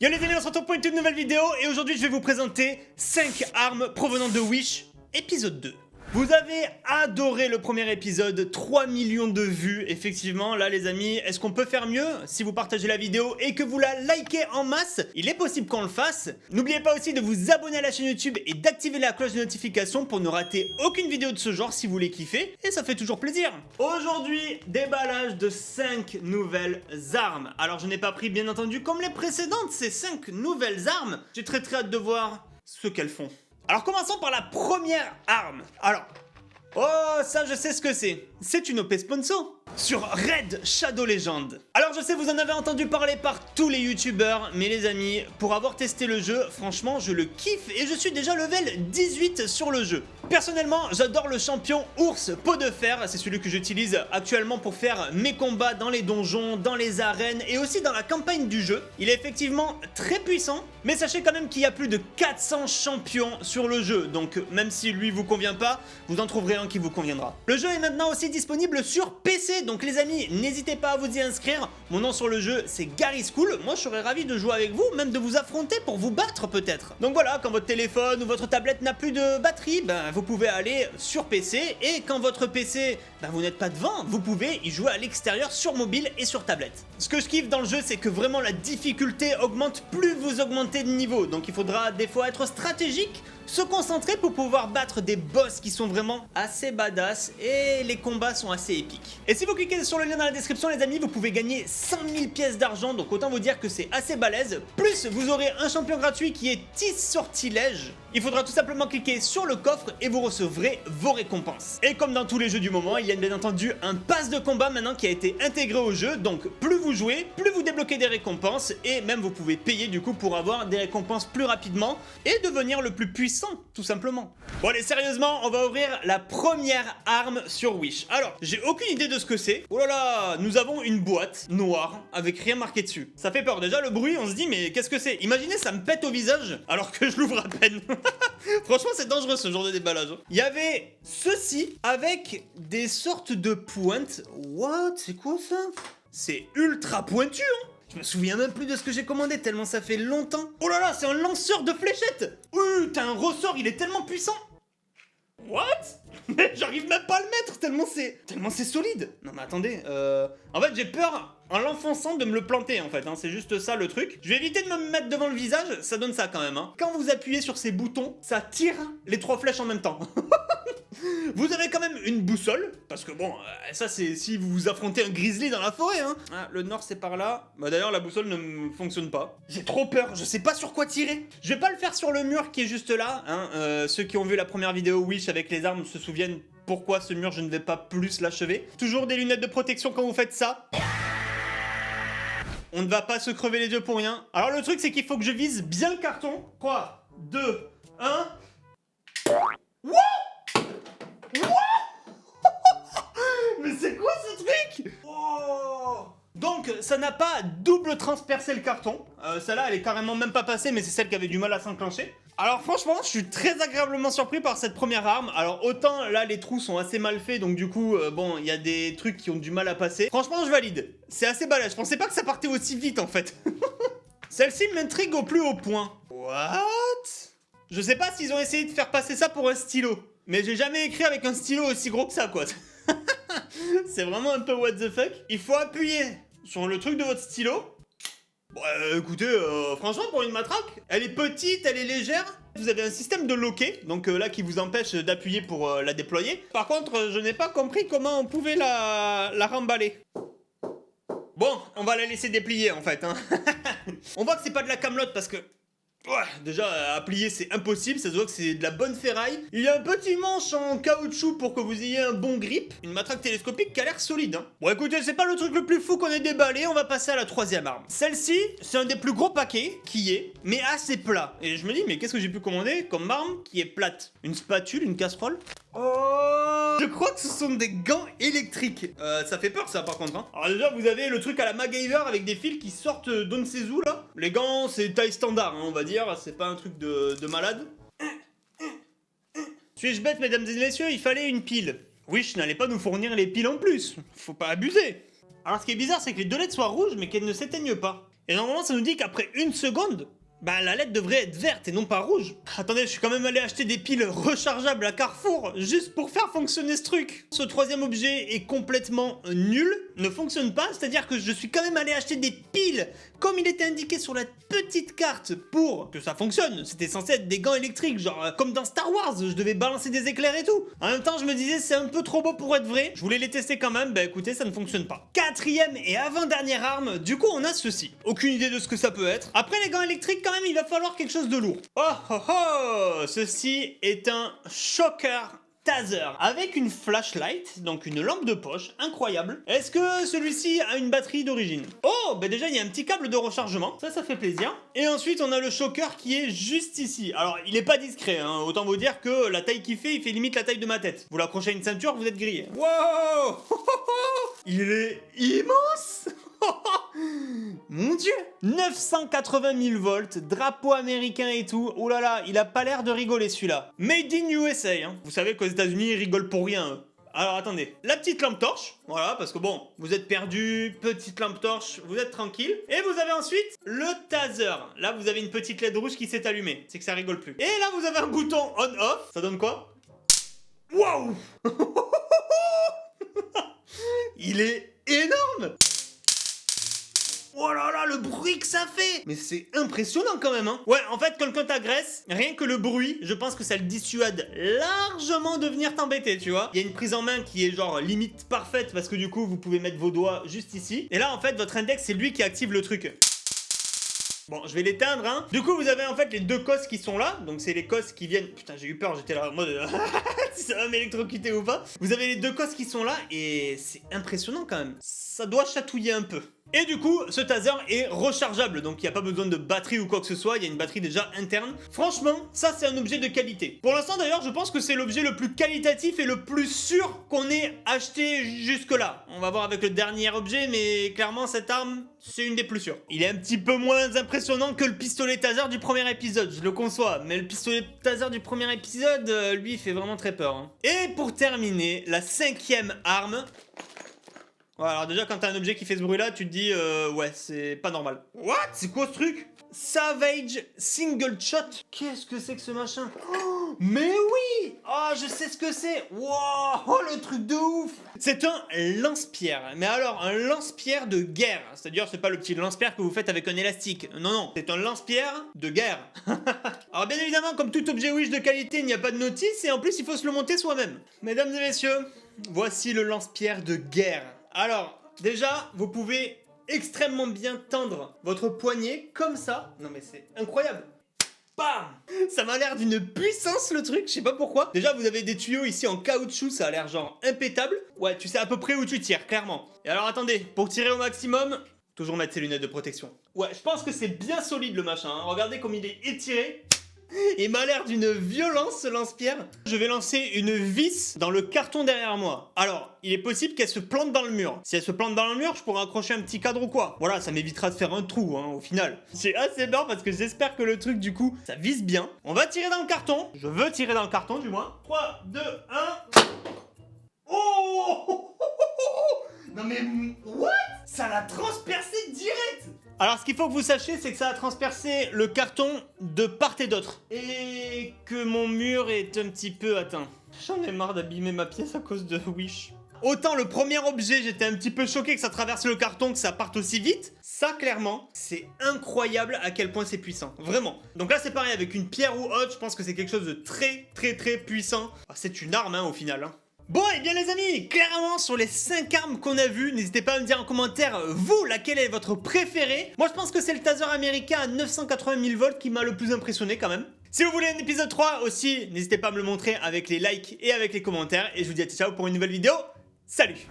Yo les amis, on se retrouve pour une toute nouvelle vidéo et aujourd'hui je vais vous présenter 5 armes provenant de Wish, épisode 2. Vous avez adoré le premier épisode, 3 millions de vues, effectivement, là les amis, est-ce qu'on peut faire mieux? Si vous partagez la vidéo et que vous la likez en masse, il est possible qu'on le fasse. N'oubliez pas aussi de vous abonner à la chaîne YouTube et d'activer la cloche de notification pour ne rater aucune vidéo de ce genre si vous les kiffez, et ça fait toujours plaisir. Aujourd'hui, déballage de 5 nouvelles armes. Alors je n'ai pas pris bien entendu comme les précédentes, ces 5 nouvelles armes, j'ai très hâte de voir ce qu'elles font. Alors commençons par la première arme. Alors, oh ça je sais ce que c'est. C'est une OP sponsor sur Raid Shadow Legends. Alors je sais vous en avez entendu parler par tous les youtubeurs, mais les amis, pour avoir testé le jeu, franchement je le kiffe et je suis déjà level 18 sur le jeu. Personnellement, j'adore le champion ours peau de fer, c'est celui que j'utilise actuellement pour faire mes combats dans les donjons, dans les arènes et aussi dans la campagne du jeu. Il est effectivement très puissant, mais sachez quand même qu'il y a plus de 400 champions sur le jeu, donc même si lui vous convient pas, vous en trouverez un qui vous conviendra. Le jeu est maintenant aussi disponible sur PC, donc les amis, n'hésitez pas à vous y inscrire. Mon nom sur le jeu, c'est GarySchool. Moi, je serais ravi de jouer avec vous, même de vous affronter pour vous battre peut-être. Donc voilà, quand votre téléphone ou votre tablette n'a plus de batterie, ben, vous pouvez aller sur PC. Et quand votre PC, ben, vous n'êtes pas devant, vous pouvez y jouer à l'extérieur sur mobile et sur tablette. Ce que je kiffe dans le jeu, c'est que vraiment la difficulté augmente plus vous augmentez de niveau. Donc il faudra des fois être stratégique, se concentrer pour pouvoir battre des boss qui sont vraiment assez badass et les combats sont assez épiques. Et si vous cliquez sur le lien dans la description les amis, vous pouvez gagner 5000 pièces d'argent, donc autant vous dire que c'est assez balèze. Plus vous aurez un champion gratuit qui est Tis Sortilège. Il faudra tout simplement cliquer sur le coffre et vous recevrez vos récompenses. Et comme dans tous les jeux du moment, il y a bien entendu un pass de combat maintenant qui a été intégré au jeu, donc plus vous jouez, plus vous débloquez des récompenses et même vous pouvez payer du coup pour avoir des récompenses plus rapidement et devenir le plus puissant, tout simplement. Bon allez, sérieusement, on va ouvrir la première arme sur Wish. Alors, j'ai aucune idée de ce que c'est. Oh là là, nous avons une boîte noire avec rien marqué dessus. Ça fait peur, déjà le bruit, on se dit mais qu'est-ce que c'est? Imaginez ça me pète au visage alors que je l'ouvre à peine. Franchement c'est dangereux ce genre de déballage. Il y avait ceci avec des sortes de pointes. What? C'est quoi ça? C'est ultra pointu hein. Je me souviens même plus de ce que j'ai commandé tellement ça fait longtemps. Oh là là, c'est un lanceur de fléchettes. T'as un ressort, il est tellement puissant. What? Mais j'arrive même pas à le mettre tellement c'est solide. Non mais attendez, en fait j'ai peur en l'enfonçant de me le planter en fait, hein. C'est juste ça le truc. Je vais éviter de me mettre devant le visage, ça donne ça quand même hein. Quand vous appuyez sur ces boutons, ça tire les 3 flèches en même temps. Vous avez quand même une boussole, parce que bon, ça c'est si vous affrontez un grizzly dans la forêt hein. Ah, le nord c'est par là. Bah d'ailleurs la boussole ne fonctionne pas. J'ai trop peur, je sais pas sur quoi tirer. Je vais pas le faire sur le mur qui est juste là hein. Ceux qui ont vu la première vidéo Wish avec les armes se souviennent pourquoi ce mur je ne vais pas plus l'achever. Toujours des lunettes de protection quand vous faites ça. On ne va pas se crever les yeux pour rien. Alors le truc c'est qu'il faut que je vise bien le carton. 3, 2, 1... Wow! Mais c'est quoi ce truc? Oh! Donc ça n'a pas double transpercé le carton. Celle-là elle est carrément même pas passée, mais c'est celle qui avait du mal à s'enclencher. Alors franchement je suis très agréablement surpris par cette première arme. Alors autant là les trous sont assez mal faits, donc du coup bon il y a des trucs qui ont du mal à passer. Franchement je valide, c'est assez balèze. Je pensais pas que ça partait aussi vite en fait. Celle-ci m'intrigue au plus haut point. What? Je sais pas s'ils ont essayé de faire passer ça pour un stylo, mais j'ai jamais écrit avec un stylo aussi gros que ça quoi. C'est vraiment un peu what the fuck. Il faut appuyer sur le truc de votre stylo. Bon écoutez, franchement pour une matraque, elle est petite, elle est légère. Vous avez un système de loquet, donc là qui vous empêche d'appuyer pour la déployer. Par contre, je n'ai pas compris comment on pouvait la remballer. Bon, on va la laisser déplier en fait hein. On voit que c'est pas de la camelote parce que... Ouais, déjà à plier c'est impossible, ça se voit que c'est de la bonne ferraille. Il y a un petit manche en caoutchouc pour que vous ayez un bon grip. Une matraque télescopique qui a l'air solide hein. Bon écoutez, c'est pas le truc le plus fou qu'on ait déballé, on va passer à la troisième arme. Celle-ci, c'est un des plus gros paquets qui est, mais assez plat. Et je me dis, mais qu'est-ce que j'ai pu commander comme arme qui est plate? Une spatule, une casserole? Oh, je crois que ce sont des gants électriques. Ça fait peur ça par contre hein. Alors déjà vous avez le truc à la MacGyver avec des fils qui sortent d'on ne sait où là. Les gants c'est taille standard hein, on va dire, c'est pas un truc de malade. Suis-je bête mesdames et messieurs, il fallait une pile. Wish n'allait pas nous fournir les piles en plus, faut pas abuser. Alors ce qui est bizarre c'est que les deux LED soient rouges mais qu'elles ne s'éteignent pas. Et normalement, ça nous dit qu'après 1 seconde, bah la LED devrait être verte et non pas rouge. Attendez, je suis quand même allé acheter des piles rechargeables à Carrefour juste pour faire fonctionner ce truc. Ce troisième objet est complètement nul, ne fonctionne pas, c'est-à-dire que je suis quand même allé acheter des piles comme il était indiqué sur la petite carte pour que ça fonctionne. C'était censé être des gants électriques, genre comme dans Star Wars, je devais balancer des éclairs et tout. En même temps, je me disais c'est un peu trop beau pour être vrai. Je voulais les tester quand même, bah écoutez, ça ne fonctionne pas. Quatrième et avant-dernière arme, du coup on a ceci. Aucune idée de ce que ça peut être. Après les gants électriques quand même, il va falloir quelque chose de lourd. Oh oh oh, ceci est un shocker taser avec une flashlight, donc une lampe de poche, incroyable. Est-ce que celui-ci a une batterie d'origine? Oh, bah déjà il y a un petit câble de rechargement, ça fait plaisir. Et ensuite on a le shocker qui est juste ici. Alors il est pas discret, hein. Autant vous dire que la taille qu'il fait, il fait limite la taille de ma tête. Vous l'accrochez à une ceinture, vous êtes grillé. Wow. Il est immense. Mon dieu, 980 000 volts, drapeau américain et tout. Oh là là, il a pas l'air de rigoler celui-là. Made in USA, hein. Vous savez qu'aux États-Unis ils rigolent pour rien, eux. Alors attendez, la petite lampe torche, voilà, parce que bon, vous êtes perdu, petite lampe torche, vous êtes tranquille. Et vous avez ensuite le taser. Là, vous avez une petite LED rouge qui s'est allumée, c'est que ça rigole plus. Et là, vous avez un bouton on-off, ça donne quoi? Waouh. Il est énorme. Oh là là, le bruit que ça fait! Mais c'est impressionnant quand même, hein! Ouais, en fait, quelqu'un t'agresse, rien que le bruit, je pense que ça le dissuade largement de venir t'embêter, tu vois. Il y a une prise en main qui est genre limite parfaite parce que du coup, vous pouvez mettre vos doigts juste ici. Et là, en fait, votre index, c'est lui qui active le truc. Bon, je vais l'éteindre, hein. Du coup, vous avez en fait les deux cosses qui sont là. Donc, c'est les cosses qui viennent... Putain, j'ai eu peur, j'étais là en mode... si ça va m'électrocuter ou pas. Vous avez les deux cosses qui sont là et c'est impressionnant quand même. Ça doit chatouiller un peu. Et du coup, ce taser est rechargeable, donc il n'y a pas besoin de batterie ou quoi que ce soit, il y a une batterie déjà interne. Franchement, ça c'est un objet de qualité. Pour l'instant d'ailleurs, je pense que c'est l'objet le plus qualitatif et le plus sûr qu'on ait acheté jusque-là. On va voir avec le dernier objet, mais clairement cette arme, c'est une des plus sûres. Il est un petit peu moins impressionnant que le pistolet taser du premier épisode, je le conçois, mais le pistolet taser du premier épisode, lui, il fait vraiment très peur, hein. Et pour terminer, la cinquième arme... Ouais, alors déjà quand t'as un objet qui fait ce bruit là, tu te dis ouais, c'est pas normal. What? C'est quoi ce truc? Savage Single Shot. Qu'est-ce que c'est que ce machin? Oh, mais oui! Oh, je sais ce que c'est. Wow, oh, le truc de ouf. C'est un lance-pierre. Mais alors, un lance-pierre de guerre. C'est-à-dire, c'est pas le petit lance-pierre que vous faites avec un élastique. Non, non, c'est un lance-pierre de guerre. Alors bien évidemment, comme tout objet Wish de qualité, il n'y a pas de notice et en plus, il faut se le monter soi-même. Mesdames et messieurs, voici le lance-pierre de guerre. Alors, déjà, vous pouvez extrêmement bien tendre votre poignet comme ça. Non mais c'est incroyable. Bam! Ça m'a l'air d'une puissance le truc, je sais pas pourquoi. Déjà, vous avez des tuyaux ici en caoutchouc, ça a l'air genre impétable. Ouais, tu sais à peu près où tu tires, clairement. Et alors attendez, pour tirer au maximum, toujours mettre ses lunettes de protection. Ouais, je pense que c'est bien solide le machin, hein. Regardez comme il est étiré. Il m'a l'air d'une violence ce lance-pierre. Je vais lancer une vis dans le carton derrière moi. Alors, il est possible qu'elle se plante dans le mur. Si elle se plante dans le mur, je pourrais accrocher un petit cadre ou quoi. Voilà, ça m'évitera de faire un trou, hein, au final. J'ai assez peur parce que j'espère que le truc, du coup, ça vise bien. On va tirer dans le carton. Je veux tirer dans le carton, du moins. 3, 2, 1... Oh! Non mais... What? Ça l'a transpercé direct! Alors ce qu'il faut que vous sachiez, c'est que ça a transpercé le carton de part et d'autre. Et que mon mur est un petit peu atteint. J'en ai marre d'abîmer ma pièce à cause de Wish. Autant le premier objet, j'étais un petit peu choqué que ça traverse le carton, que ça parte aussi vite. Ça, clairement, c'est incroyable à quel point c'est puissant. Vraiment. Donc là, c'est pareil, avec une pierre ou autre, je pense que c'est quelque chose de très, très, très puissant. Ah, c'est une arme, hein, au final, hein. Bon, et bien les amis, clairement sur les 5 armes qu'on a vues, n'hésitez pas à me dire en commentaire, vous, laquelle est votre préférée. Moi je pense que c'est le taser américain à 980 000 volts qui m'a le plus impressionné quand même. Si vous voulez un épisode 3 aussi, n'hésitez pas à me le montrer avec les likes et avec les commentaires. Et je vous dis à ciao pour une nouvelle vidéo, salut!